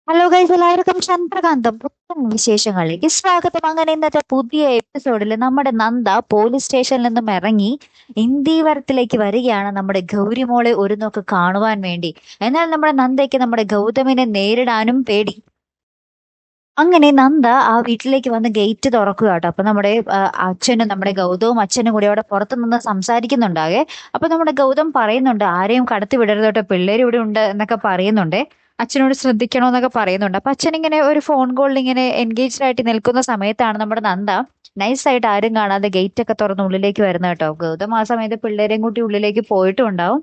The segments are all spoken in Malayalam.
ഹലോ ഗൈസ്, എല്ലാവർക്കും ചന്ദ്രകാന്തം പുത്തൻ വിശേഷങ്ങളിലേക്ക് സ്വാഗതം. അങ്ങനെ ഇന്നത്തെ പുതിയ എപ്പിസോഡിൽ നമ്മുടെ നന്ദ പോലീസ് സ്റ്റേഷനിൽ നിന്നും ഇറങ്ങി ഇന്ദീവരത്തിലേക്ക് വരികയാണ് നമ്മുടെ ഗൗരിമോളെ ഒരു നോക്ക് കാണുവാൻ വേണ്ടി. എന്നാൽ നമ്മുടെ നന്ദയ്ക്ക് നമ്മുടെ ഗൗതമിനെ നേരിടാനും പേടി. അങ്ങനെ നന്ദ ആ വീട്ടിലേക്ക് വന്ന് ഗേറ്റ് തുറക്കുക കേട്ടോ. അപ്പൊ നമ്മുടെ അച്ഛനും നമ്മുടെ ഗൗതവും അച്ഛനും കൂടി അവിടെ പുറത്തു നിന്ന് സംസാരിക്കുന്നുണ്ടാകെ. അപ്പൊ നമ്മുടെ ഗൗതം പറയുന്നുണ്ട്, ആരെയും കടത്തി വിടരുത് കേട്ടോ, പിള്ളേർ ഇവിടെ ഉണ്ട് എന്നൊക്കെ പറയുന്നുണ്ട്. അച്ഛനോട് ശ്രദ്ധിക്കണോ എന്നൊക്കെ പറയുന്നുണ്ട്. അപ്പൊ അച്ഛൻ ഇങ്ങനെ ഒരു ഫോൺ കോളിൽ ഇങ്ങനെ എൻഗേജ്ഡ് ആയിട്ട് നിൽക്കുന്ന സമയത്താണ് നമ്മുടെ നന്ദ നൈസായിട്ട് ആരും കാണാതെ ഗേറ്റ് ഒക്കെ തുറന്ന് ഉള്ളിലേക്ക് വരുന്നത് കേട്ടോ. ഗൗതം ആ സമയത്ത് പിള്ളേരെയും കൂട്ടി ഉള്ളിലേക്ക് പോയിട്ടും ഉണ്ടാവും.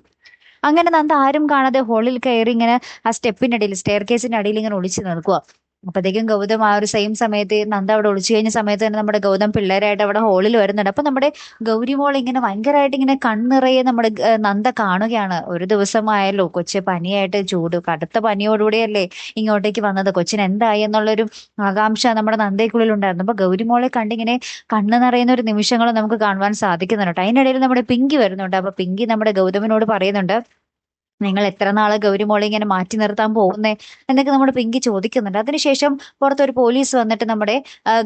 അങ്ങനെ നന്ദ ആരും കാണാതെ ഹോളിൽ കയറി ഇങ്ങനെ ആ സ്റ്റെപ്പിന്റെ അടിയിൽ, സ്റ്റെയർ കേസിന്റെ അടിയിൽ ഇങ്ങനെ ഒളിച്ചു നിൽക്കുക. അപ്പത്തേക്കും ഗൗതം ആ ഒരു സെയിം സമയത്ത് നന്ദ അവിടെ ഒളിച്ചു കഴിഞ്ഞ സമയത്ത് തന്നെ നമ്മുടെ ഗൗതം പിള്ളേരായിട്ട് അവിടെ ഹോളിൽ വരുന്നുണ്ട്. അപ്പൊ നമ്മുടെ ഗൗരിമോൾ ഇങ്ങനെ ഭയങ്കരമായിട്ട് ഇങ്ങനെ കണ്ണിറയെ നമ്മുടെ നന്ദ കാണുകയാണ്. ഒരു ദിവസമായല്ലോ കൊച്ചു പനിയായിട്ട്, ചൂട് കടുത്ത പനിയോടുകൂടിയല്ലേ ഇങ്ങോട്ടേക്ക് വന്നത്, കൊച്ചിന് എന്തായി എന്നുള്ളൊരു ആകാംക്ഷ നമ്മുടെ നന്ദയ്ക്കുള്ളിൽ ഉണ്ടായിരുന്നു. അപ്പൊ ഗൗരിമോളെ കണ്ടിങ്ങനെ കണ്ണ് നിറയുന്ന ഒരു നിമിഷങ്ങൾ നമുക്ക് കാണുവാൻ സാധിക്കുന്നുണ്ട്. അതിനിടയിൽ നമ്മുടെ പിങ്കി വരുന്നുണ്ട്. അപ്പൊ പിങ്കി നമ്മുടെ ഗൗതമിനോട് പറയുന്നുണ്ട്, നിങ്ങൾ എത്ര നാള് ഗൗരിമോളെ ഇങ്ങനെ മാറ്റി നിർത്താൻ പോകുന്നേ എന്നൊക്കെ നമ്മുടെ പിങ്കി ചോദിക്കുന്നുണ്ട്. അതിനുശേഷം പുറത്തൊരു പോലീസ് വന്നിട്ട് നമ്മുടെ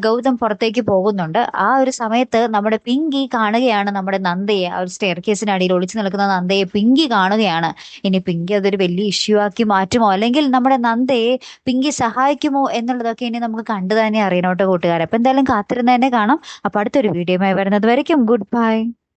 ഗൗതം പുറത്തേക്ക് പോകുന്നുണ്ട്. ആ ഒരു സമയത്ത് നമ്മുടെ പിങ്കി കാണുകയാണ് നമ്മുടെ നന്ദയെ, ആ ഒരു സ്റ്റെയർ കേസിനടിയിൽ ഒളിച്ചു നിൽക്കുന്ന നന്ദയെ പിങ്കി കാണുകയാണ്. ഇനി പിങ്കി അതൊരു വലിയ ഇഷ്യൂ ആക്കി മാറ്റുമോ, അല്ലെങ്കിൽ നമ്മുടെ നന്ദയെ പിങ്കി സഹായിക്കുമോ എന്നുള്ളതൊക്കെ ഇനി നമുക്ക് കണ്ടു തന്നെ അറിയണോട്ടോ കൂട്ടുകാരെ. അപ്പൊ എന്തായാലും കാത്തിരുന്ന് തന്നെ കാണാം. അപ്പൊ അടുത്തൊരു വീഡിയോയുമായി വരുന്നത് വരയ്ക്കും ഗുഡ് ബൈ.